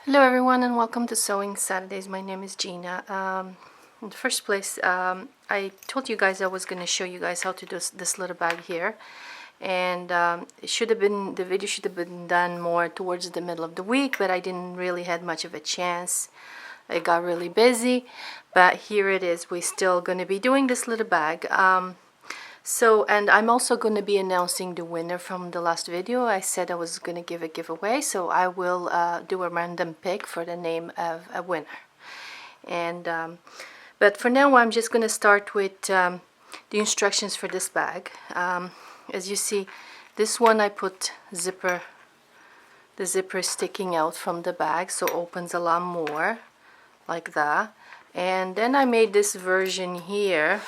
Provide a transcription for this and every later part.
Hello everyone and welcome to Sewing Saturdays. My name is Gina. In the first place, I told you guys I was going to show you guys how to do this little bag here, and the video should have been done more towards the middle of the week, but I didn't really had much of a chance. I got really busy, but here it is. We're still going to be doing this little bag. And I'm also going to be announcing the winner from the last video. I said I was going to give a giveaway, so I will do a random pick for the name of a winner. But for now, I'm just going to start with the instructions for this bag. As you see, this one I put the zipper sticking out from the bag, so opens a lot more, like that. And then I made this version here.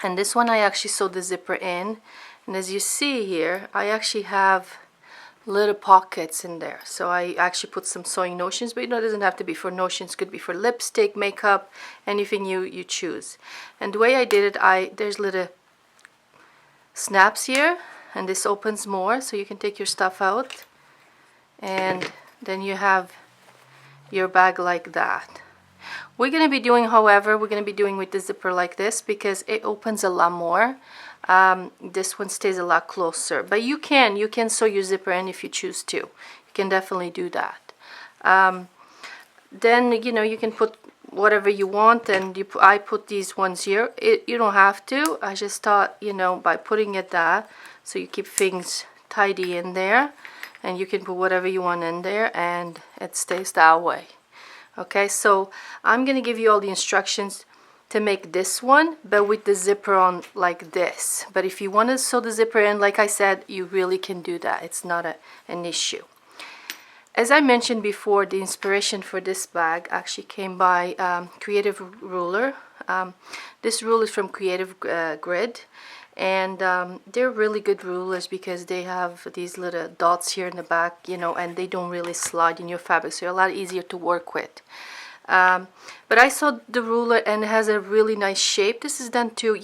And this one I actually sewed the zipper in, and as you see here, I actually have little pockets in there. So I actually put some sewing notions, but it doesn't have to be for notions. It could be for lipstick, makeup, anything you choose. And the way I did it, there's little snaps here, and this opens more, so you can take your stuff out, and then you have your bag like that. We're going to be doing with the zipper like this because it opens a lot more. This one stays a lot closer, but you can sew your zipper in if you choose to. You can definitely do that. Then you can put whatever you want, and I put these ones here. You don't have to. I just thought, by putting it that, so you keep things tidy in there, and you can put whatever you want in there, and it stays that way. Okay, so I'm going to give you all the instructions to make this one, but with the zipper on like this. But if you want to sew the zipper in, like I said, you really can do that. It's not an issue. As I mentioned before, the inspiration for this bag actually came by Creative Ruler. This rule is from Creative Grid. And they're really good rulers because they have these little dots here in the back, and they don't really slide in your fabric, so they're a lot easier to work with. But I saw the ruler, and it has a really nice shape. This is done too,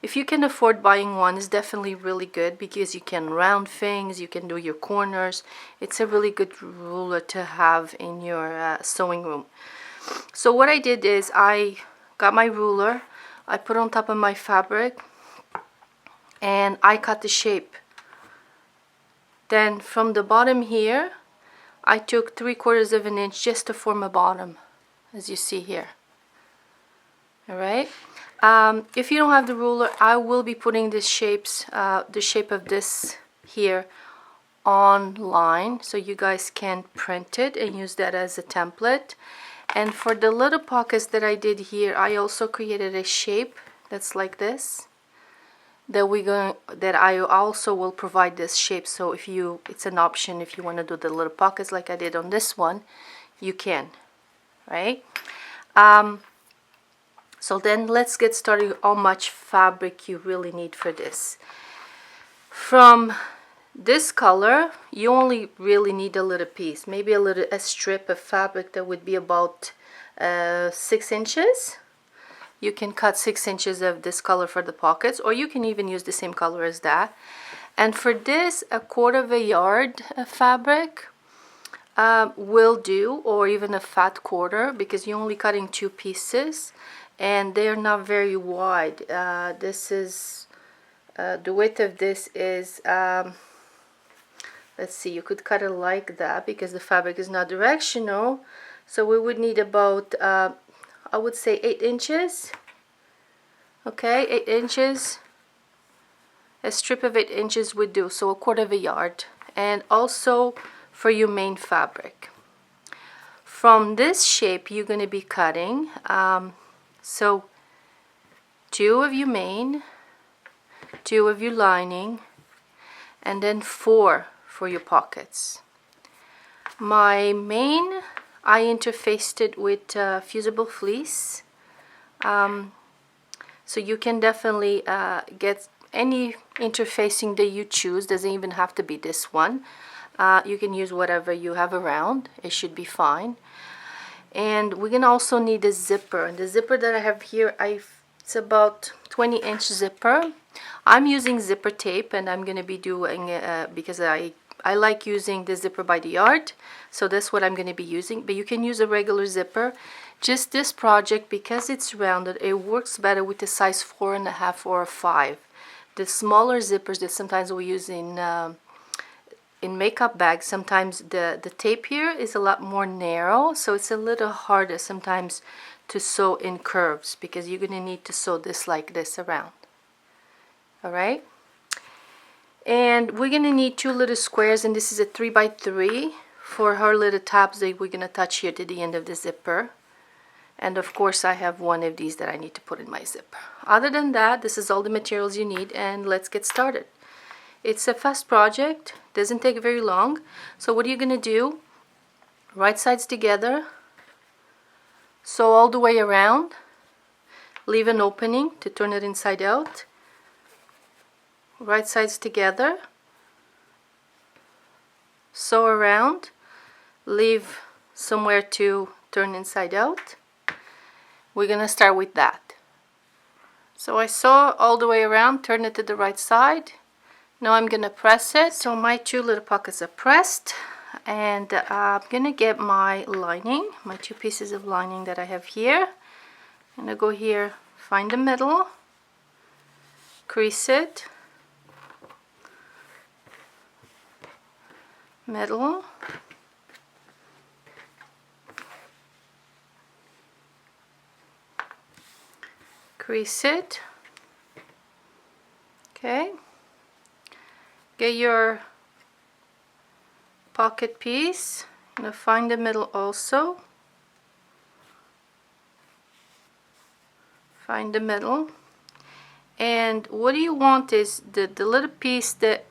if you can afford buying one, it's definitely really good because you can round things, you can do your corners. It's a really good ruler to have in your sewing room. So what I did is I got my ruler, I put on top of my fabric, and I cut the shape. Then from the bottom here, I took 3/4 of an inch just to form a bottom, as you see here. Alright, if you don't have the ruler, I will be putting the shape of this here online, so you guys can print it and use that as a template. And for the little pockets that I did here, I also created a shape that's like this. That I also will provide this shape, so it's an option if you want to do the little pockets like I did on this one, you can, right? So then let's get started. How much fabric you really need for this? From this color, you only really need a little piece, maybe a strip of fabric that would be about 6 inches. You can cut 6 inches of this color for the pockets, or you can even use the same color as that. And for this, 1/4 yard of fabric will do, or even a fat quarter, because you're only cutting 2 pieces, and they're not very wide. This is the width of this is let's see, you could cut it like that because the fabric is not directional, so we would need about I would say 8 inches. Okay, 8 inches. A strip of 8 inches would do, so 1/4 yard. And also for your main fabric. From this shape, you're going to be cutting, so 2 of your main, 2 of your lining, and then 4 for your pockets. My main, I interfaced it with fusible fleece, so you can definitely get any interfacing that you choose. Doesn't even have to be this one. You can use whatever you have around. It should be fine. And we're gonna also need a zipper, and the zipper that I have here, it's about 20-inch zipper. I'm using zipper tape, and I'm gonna be doing because I I like using the zipper by the yard, so that's what I'm going to be using, but you can use a regular zipper. Just this project, because it's rounded, it works better with the size 4.5 or a 5. The smaller zippers that sometimes we use in makeup bags, sometimes the tape here is a lot more narrow, so it's a little harder sometimes to sew in curves, because you're going to need to sew this like this around. Alright, and we're going to need 2 little squares, and this is a 3x3 for her little tabs that we're going to attach here to the end of the zipper. And of course I have one of these that I need to put in my zipper. Other than that, this is all the materials you need, and let's get started. It's a fast project, doesn't take very long. So what are you going to do? Right sides together, sew all the way around, leave an opening to turn it inside out. Right sides together, sew around, leave somewhere to turn inside out. We're gonna start with that. So I sew all the way around, turn it to the right side. Now I'm gonna press it. So my 2 little pockets are pressed, and I'm gonna get my lining, my 2 pieces of lining that I have here. I'm gonna go here, find the middle, crease it, middle, crease it. Okay, get your pocket piece, and find the middle also, find the middle, and what you want is the little piece, that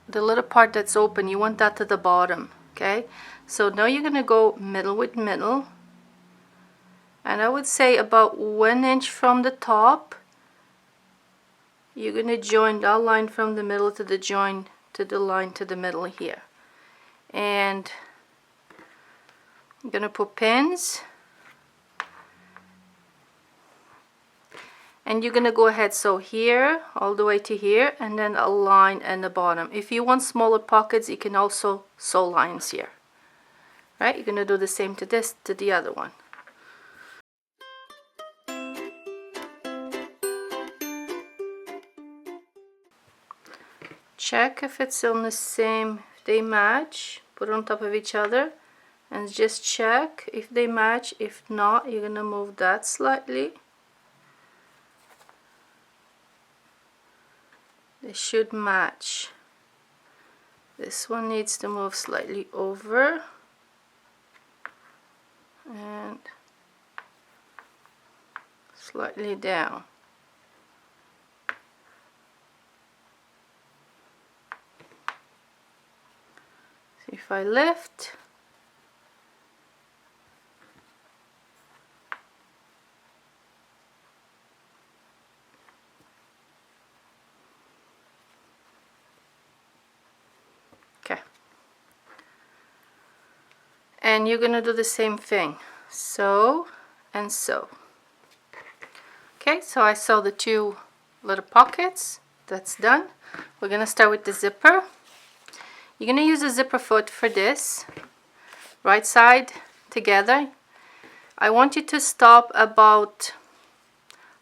the little part that's open, you want that to the bottom. Okay, so now you're gonna go middle with middle, and I would say about 1 inch from the top you're gonna join that line from the middle to the join to the line to the middle here, and I'm gonna put pins, and you're gonna go ahead, so here all the way to here, and then a line in the bottom. If you want smaller pockets, you can also sew lines here. Right, you're gonna do the same to this, to the other one. Check if it's on the same, if they match, put it on top of each other, and just check if they match. If not, you're gonna move that slightly. They should match. This one needs to move slightly over, and slightly down. See if I lift, okay, and you're gonna do the same thing, sew and sew. Okay, so I sew the 2 little pockets. That's done. We're gonna start with the zipper. You're gonna use a zipper foot for this. Right side together. I want you to stop about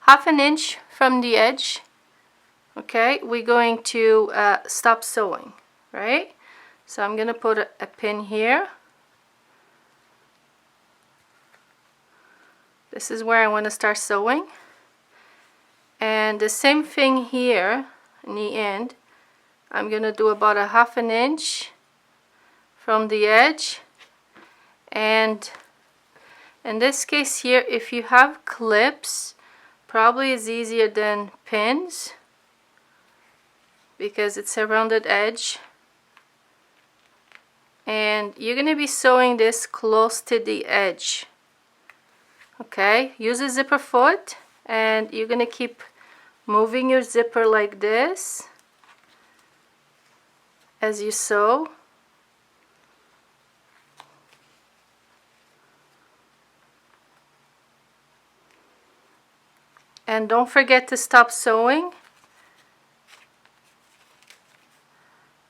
1/2 inch from the edge. Okay, we're going to stop sewing, right? So I'm gonna put a pin here. This is where I want to start sewing, and the same thing here in the end. I'm gonna do about 1/2 inch from the edge, and in this case here, if you have clips, probably is easier than pins because it's a rounded edge, and you're gonna be sewing this close to the edge. Okay, use a zipper foot, and you're gonna keep moving your zipper like this as you sew. And don't forget to stop sewing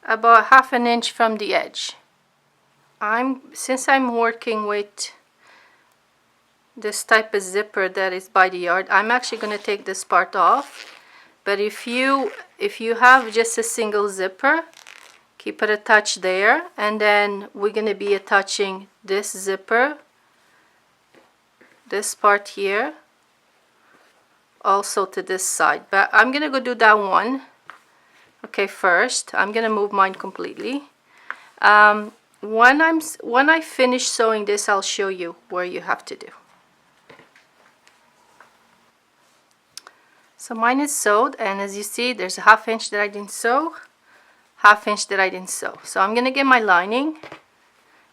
about 1/2 inch from the edge. Since I'm working with this type of zipper that is by the yard, I'm actually going to take this part off. But if you have just a single zipper, keep it attached there, and then we're going to be attaching this zipper, this part here, also to this side. But I'm going to go do that one. Okay, first I'm going to move mine completely. When I finish sewing this, I'll show you where you have to do. So mine is sewed, and as you see, there's a 1/2 inch that I didn't sew, 1/2 inch that I didn't sew. So I'm gonna get my lining,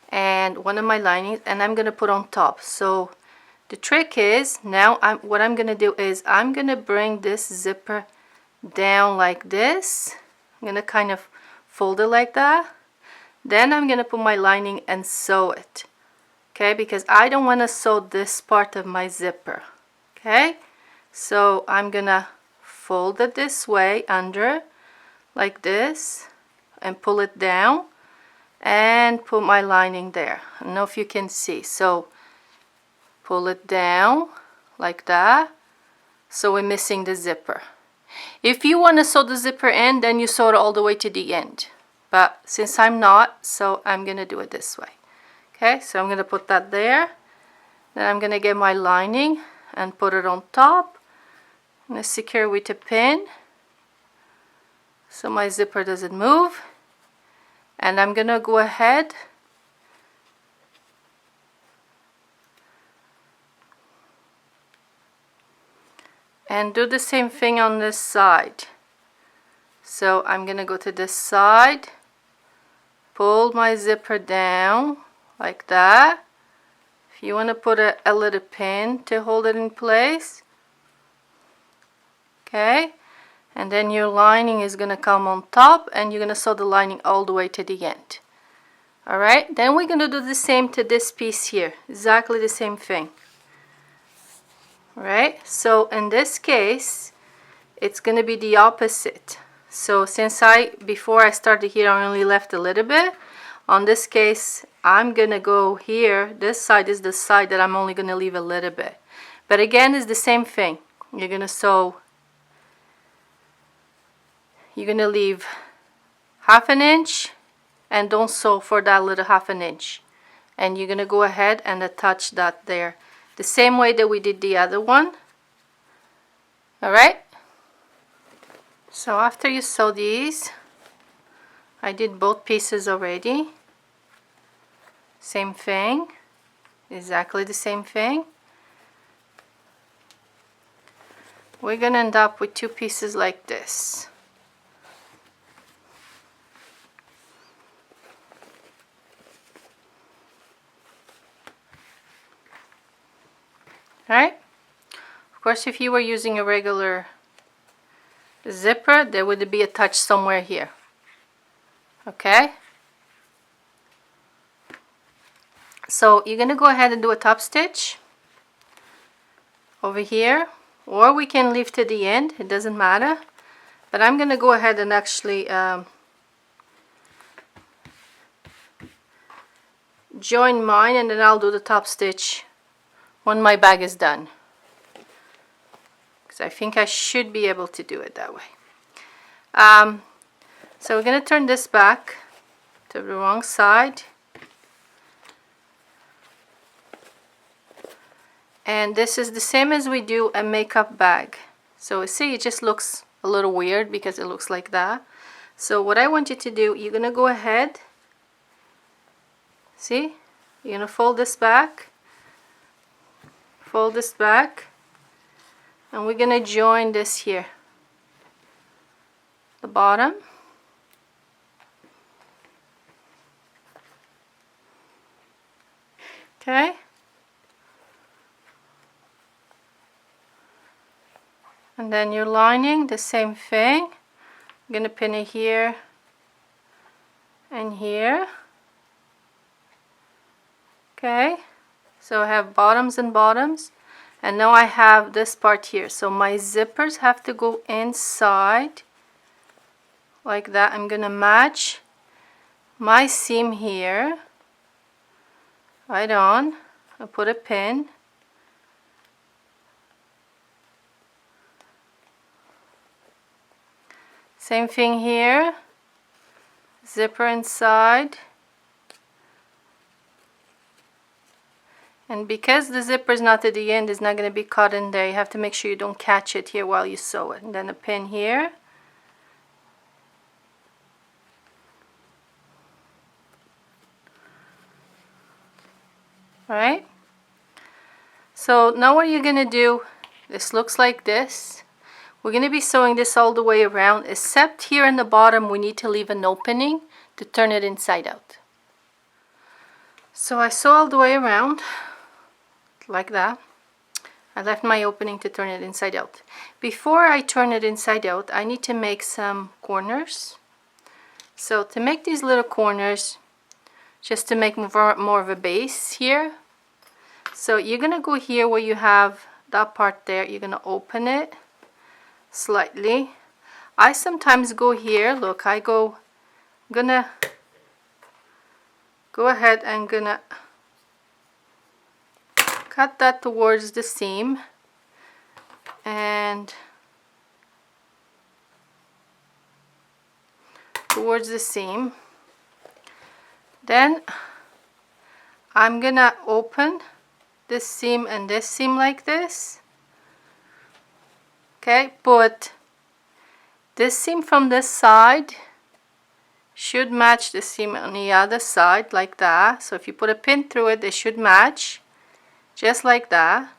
and one of my linings, and I'm gonna put on top. So the trick is, now what I'm gonna do is I'm gonna bring this zipper down like this. I'm gonna kind of fold it like that. Then I'm gonna put my lining and sew it. Okay, because I don't want to sew this part of my zipper. Okay, so I'm gonna fold it this way under, like this, and pull it down and put my lining there. I don't know if you can see. So pull it down like that, so we're missing the zipper. If you want to sew the zipper in, then you sew it all the way to the end. But since I'm not, so I'm gonna do it this way. Okay, so I'm gonna put that there. Then I'm gonna get my lining and put it on top. I'm gonna secure with a pin so my zipper doesn't move. And I'm gonna go ahead and do the same thing on this side. So I'm gonna go to this side, pull my zipper down like that. If you want to put a little pin to hold it in place, okay, and then your lining is gonna come on top, and you're gonna sew the lining all the way to the end. All right, then we're gonna do the same to this piece here, exactly the same thing. All right, so in this case it's gonna be the opposite. So since before I started here, I only left a little bit. On this case, I'm gonna go here. This side is the side that I'm only gonna leave a little bit. But again, it's the same thing. You're gonna sew, you're gonna leave 1/2 inch, and don't sew for that little 1/2 inch. And you're gonna go ahead and attach that there, the same way that we did the other one. All right. So after you sew these, I did both pieces already. Same thing, exactly the same thing. We're gonna end up with 2 pieces like this. Right? Of course, if you were using a regular zipper, there would be a touch somewhere here. Okay, so you're gonna go ahead and do a top stitch over here, or we can leave to the end, it doesn't matter. But I'm gonna go ahead and actually join mine, and then I'll do the top stitch when my bag is done, because I think I should be able to do it that way. So we're going to turn this back to the wrong side, and this is the same as we do a makeup bag. So see, it just looks a little weird because it looks like that. So what I want you to do, you're going to go ahead, see, you're going to fold this back, and we're going to join this here, the bottom. Okay, and then your lining, the same thing. I'm going to pin it here and here. Okay, so I have bottoms and bottoms, and now I have this part here. So my zippers have to go inside like that. I'm going to match my seam here, right on. I put a pin. Same thing here, zipper inside. And because the zipper is not at the end, it's not going to be caught in there. You have to make sure you don't catch it here while you sew it. And then a pin here. Alright? So now what you're going to do, this looks like this. We're going to be sewing this all the way around, except here in the bottom we need to leave an opening to turn it inside out. So I sew all the way around, like that. I left my opening to turn it inside out. Before I turn it inside out, I need to make some corners. So to make these little corners, just to make more of a base here, so you're going to go here where you have that part there, you're going to open it slightly. I sometimes go here, look, gonna go ahead and gonna cut that towards the seam and towards the seam. Then I'm gonna open this seam and this seam like this. Okay, put this seam from this side should match the seam on the other side like that. So if you put a pin through it, they should match just like that.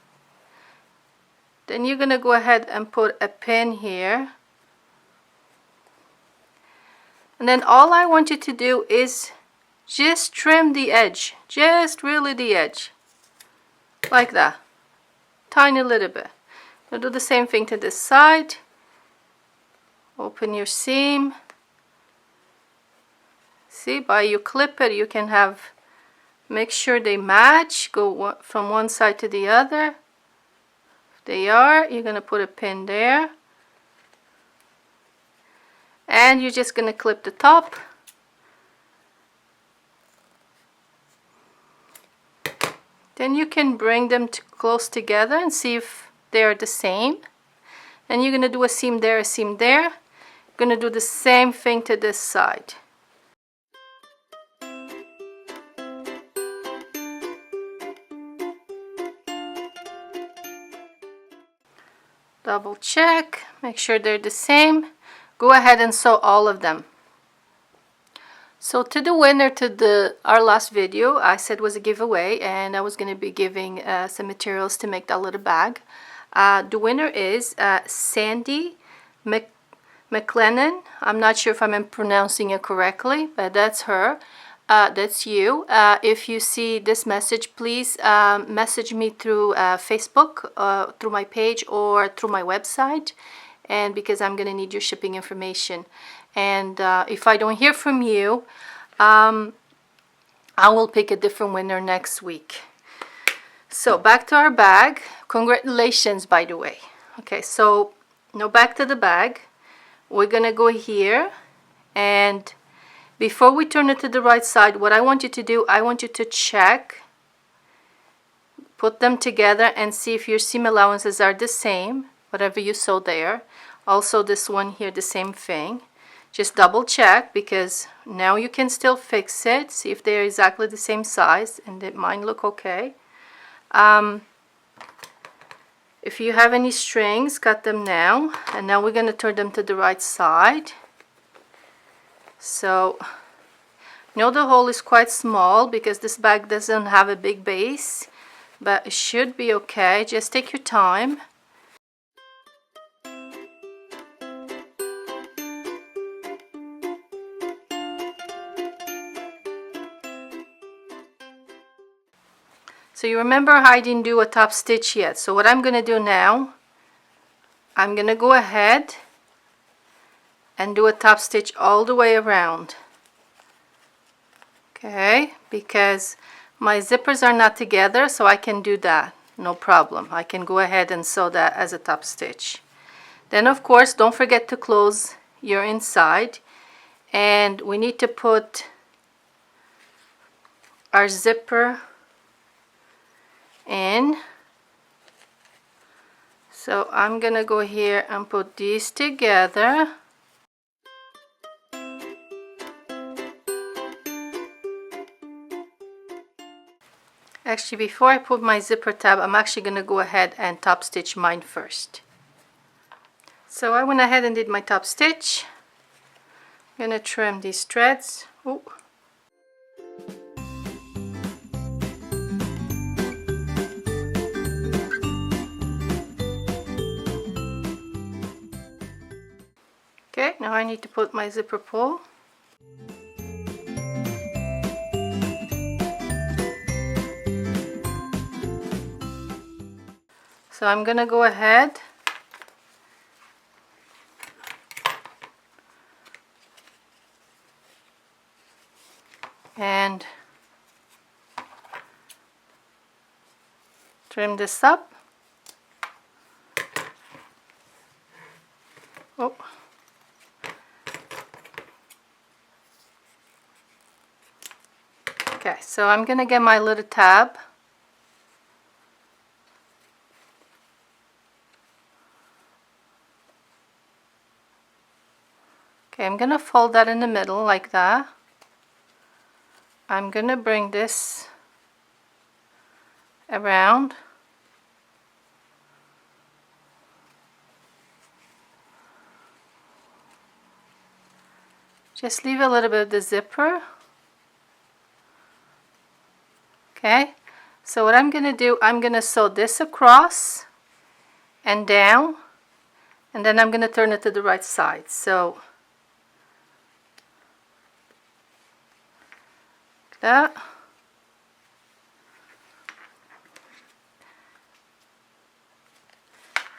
Then you're gonna go ahead and put a pin here. And then all I want you to do is just trim the edge, just really the edge, like that, tiny little bit. Now do the same thing to this side. Open your seam. See, by you clip it, you can have, make sure they match, go from one side to the other. If they are, you're gonna put a pin there. And you're just gonna clip the top. Then you can bring them close together and see if they're the same. And you're gonna do a seam there, a seam there. You're gonna do the same thing to this side. Double check, make sure they're the same. Go ahead and sew all of them. So to the winner to our last video, I said was a giveaway, and I was going to be giving some materials to make that little bag. The winner is Sandy McLennan. I'm not sure if I'm pronouncing it correctly, but that's her. That's you. If you see this message, please message me through Facebook, through my page, or through my website, and because I'm going to need your shipping information. And if I don't hear from you, I will pick a different winner next week. So back to our bag. Congratulations, by the way. Okay, so now back to the bag. We're gonna go here, and before we turn it to the right side, what I want you to do, I want you to check, put them together and see if your seam allowances are the same, whatever you sew there. Also this one here, the same thing. Just double check, because now you can still fix it, see if they're exactly the same size, and it might look okay. If you have any strings, cut them now. And now we're going to turn them to the right side. So, know the hole is quite small because this bag doesn't have a big base, but it should be okay. Just take your time. So you remember I didn't do a top stitch yet. So what I'm going to do now, I'm going to go ahead and do a top stitch all the way around. Okay, because my zippers are not together, so I can do that, no problem. I can go ahead and sew that as a top stitch. Then of course, don't forget to close your inside, and we need to put our zipper in. So I'm gonna go here and put these together. Actually, before I put my zipper tab, I'm actually gonna go ahead and top stitch mine first. So I went ahead and did my top stitch. I'm gonna trim these threads. Ooh. Okay, now I need to put my zipper pull. So I'm gonna go ahead and trim this up. Oh. Okay, so I'm gonna get my little tab. Okay, I'm gonna fold that in the middle like that. I'm gonna bring this around. Just leave a little bit of the zipper. Okay, so what I'm gonna do, I'm gonna sew this across and down, and then I'm gonna turn it to the right side. So like that.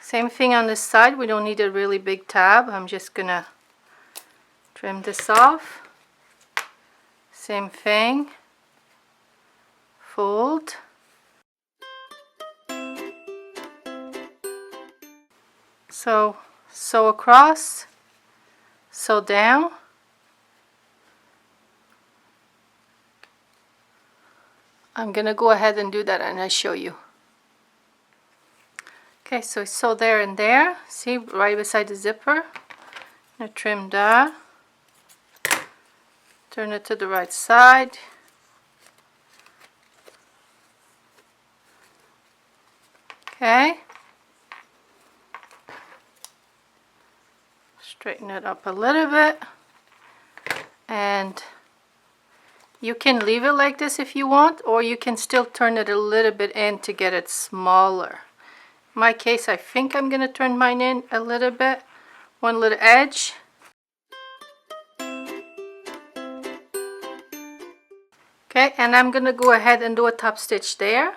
Same thing on this side. We don't need a really big tab. I'm just gonna trim this off. Same thing. Fold. So sew across, sew down. I'm gonna go ahead and do that and I'll show you. Okay, so sew there and there. See, right beside the zipper. I'm gonna trim that. Turn it to the right side. Okay. Straighten it up a little bit. And you can leave it like this if you want, or you can still turn it a little bit in to get it smaller. In my case, I think I'm going to turn mine in a little bit, one little edge. Okay, and I'm going to go ahead and do a top stitch there.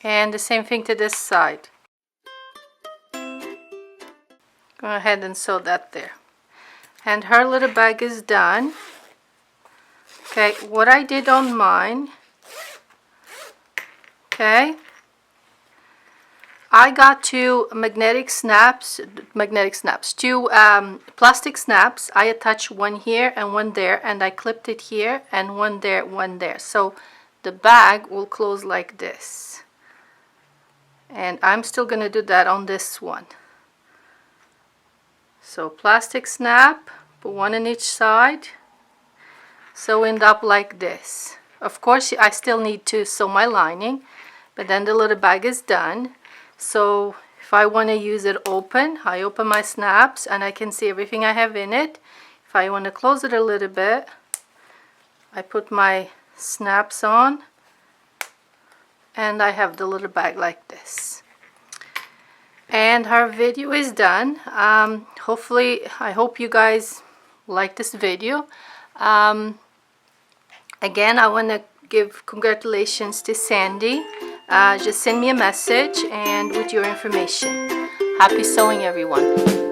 And the same thing to this side. Go ahead and sew that there. And her little bag is done. Okay, what I did on mine, okay, I got two plastic snaps, I attached one here and one there, and I clipped it here, and one there, one there. So the bag will close like this. And I'm still going to do that on this one. So plastic snap, put one on each side, sew it up like this. Of course, I still need to sew my lining, but then the little bag is done. So if I want to use it open, I open my snaps and I can see everything I have in it. If I want to close it a little bit, I put my snaps on and I have the little bag like this. And our video is done. Hopefully, I hope you guys like this video. Again, I want to give congratulations to Sandy. Just send me a message and with your information. Happy sewing, everyone.